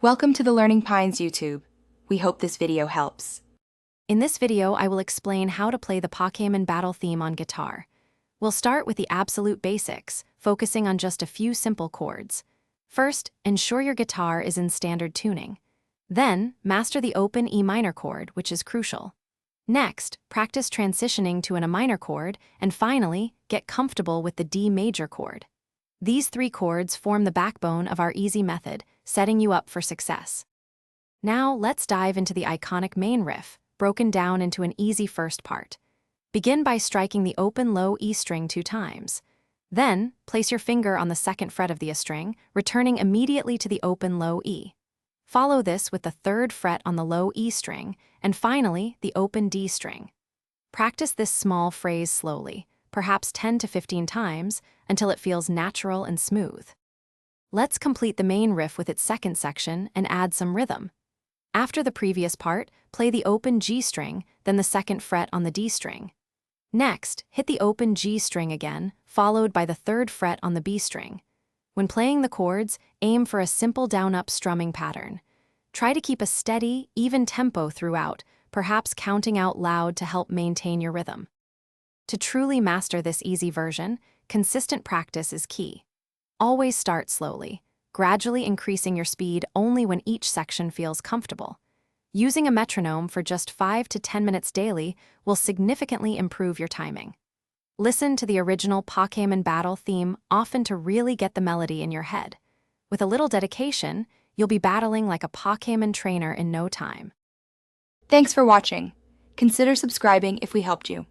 Welcome to the Learning Pines YouTube. We hope this video helps. In this video, I will explain how to play the Pokémon battle theme on guitar. We'll start with the absolute basics, focusing on just a few simple chords. First, ensure your guitar is in standard tuning. Then, master the open E minor chord, which is crucial. Next, practice transitioning to an A minor chord, and finally, get comfortable with the D major chord. These three chords form the backbone of our easy method, setting you up for success. Now, let's dive into the iconic main riff, broken down into an easy first part. Begin by striking the open low E string 2 times. Then, place your finger on the second fret of the A string, returning immediately to the open low E. Follow this with the third fret on the low E string, and finally, the open D string. Practice this small phrase slowly, perhaps 10 to 15 times, until it feels natural and smooth. Let's complete the main riff with its second section and add some rhythm. After the previous part, play the open G string, then the second fret on the D string. Next, hit the open G string again, followed by the third fret on the B string. When playing the chords, aim for a simple down-up strumming pattern. Try to keep a steady, even tempo throughout, perhaps counting out loud to help maintain your rhythm. To truly master this easy version, consistent practice is key. Always start slowly, gradually increasing your speed only when each section feels comfortable. Using a metronome for just 5 to 10 minutes daily will significantly improve your timing. Listen to the original Pokémon battle theme often to really get the melody in your head. With a little dedication, you'll be battling like a Pokémon trainer in no time. Thanks for watching. Consider subscribing if we helped you.